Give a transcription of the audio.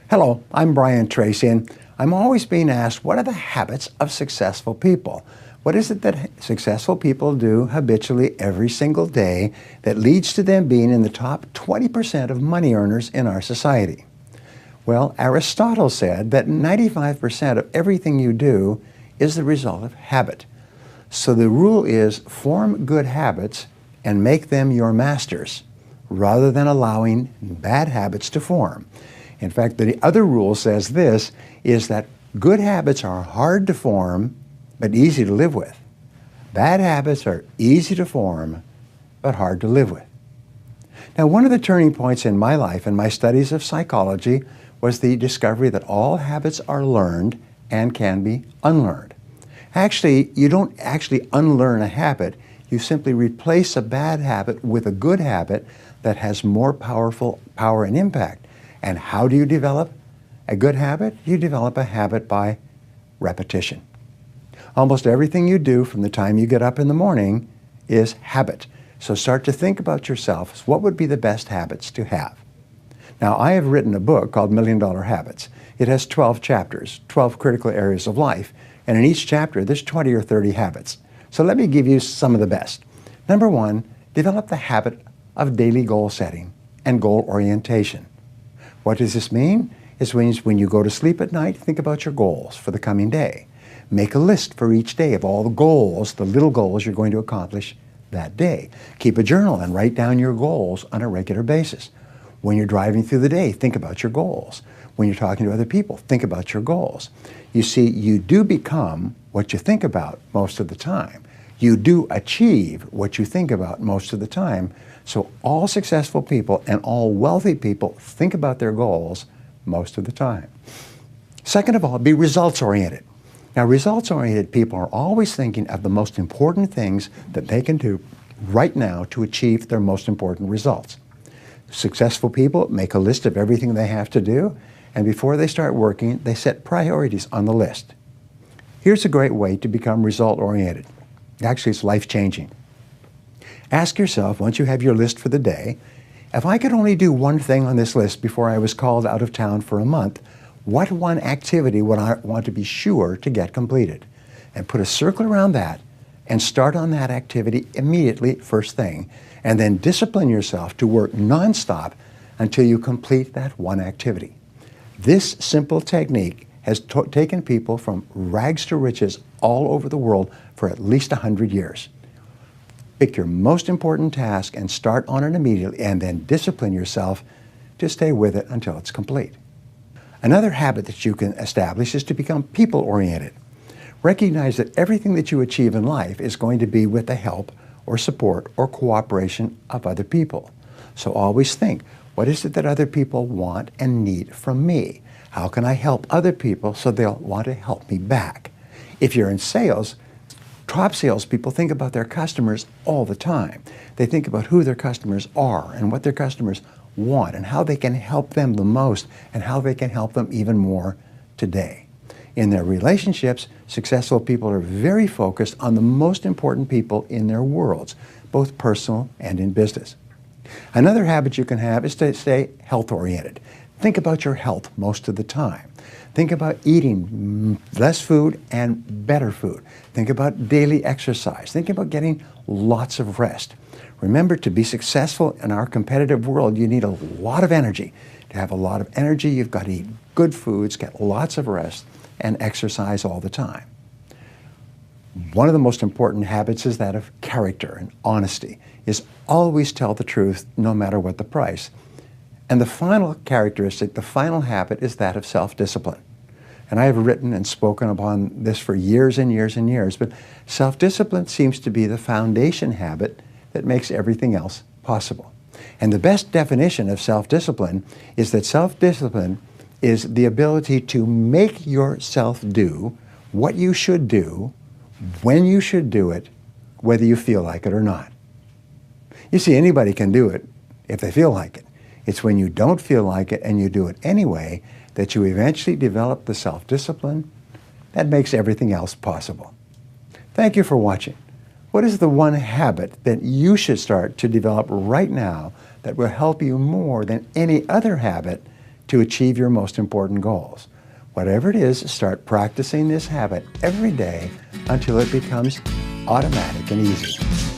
Hello, I'm Brian Tracy, and I'm always being asked, what are the habits of successful people? What is it that successful people do habitually every single day that leads to them being in the top 20% of money earners in our society? Well, Aristotle said that 95% of everything you do is the result of habit. So the rule is form good habits and make them your masters, rather than allowing bad habits to form. In fact, the other rule says this, is that good habits are hard to form, but easy to live with. Bad habits are easy to form, but hard to live with. Now, one of the turning points in my life and my studies of psychology was the discovery that all habits are learned and can be unlearned. Actually, you don't actually unlearn a habit. You simply replace a bad habit with a good habit that has more power and impact. And how do you develop a good habit? You develop a habit by repetition. Almost everything you do from the time you get up in the morning is habit. So start to think about yourself. What would be the best habits to have? Now, I have written a book called $1 Million Habits. It has 12 chapters, 12 critical areas of life. And in each chapter, there's 20 or 30 habits. So let me give you some of the best. Number one, develop the habit of daily goal setting and goal orientation. What does this mean? It means when you go to sleep at night, think about your goals for the coming day. Make a list for each day of all the goals, the little goals you're going to accomplish that day. Keep a journal and write down your goals on a regular basis. When you're driving through the day, think about your goals. When you're talking to other people, think about your goals. You see, you do become what you think about most of the time. You do achieve what you think about most of the time. So all successful people and all wealthy people think about their goals most of the time. Second of all, be results-oriented. Now, results-oriented people are always thinking of the most important things that they can do right now to achieve their most important results. Successful people make a list of everything they have to do, and before they start working, they set priorities on the list. Here's a great way to become result-oriented. Actually, it's life-changing. Ask yourself, once you have your list for the day, if I could only do one thing on this list before I was called out of town for a month, what one activity would I want to be sure to get completed? And put a circle around that and start on that activity immediately, first thing, and then discipline yourself to work nonstop until you complete that one activity. This simple technique has taken people from rags to riches all over the world for at least 100 years. Pick your most important task and start on it immediately, and then discipline yourself to stay with it until it's complete. Another habit that you can establish is to become people-oriented. Recognize that everything that you achieve in life is going to be with the help or support or cooperation of other people. So always think, what is it that other people want and need from me? How can I help other people so they'll want to help me back? If you're in sales, top salespeople think about their customers all the time. They think about who their customers are and what their customers want and how they can help them the most and how they can help them even more today. In their relationships, successful people are very focused on the most important people in their worlds, both personal and in business. Another habit you can have is to stay health-oriented. Think about your health most of the time. Think about eating less food and better food. Think about daily exercise. Think about getting lots of rest. Remember, to be successful in our competitive world, you need a lot of energy. To have a lot of energy, you've got to eat good foods, get lots of rest, and exercise all the time. One of the most important habits is that of character and honesty, is always tell the truth no matter what the price. And the final characteristic, the final habit, is that of self-discipline. And I have written and spoken upon this for years and years and years, but self-discipline seems to be the foundation habit that makes everything else possible. And the best definition of self-discipline is that self-discipline is the ability to make yourself do what you should do, when you should do it, whether you feel like it or not. You see, anybody can do it if they feel like it. It's when you don't feel like it and you do it anyway that you eventually develop the self-discipline that makes everything else possible. Thank you for watching. What is the one habit that you should start to develop right now that will help you more than any other habit to to achieve your most important goals. Whatever it is, start practicing this habit every day until it becomes automatic and easy.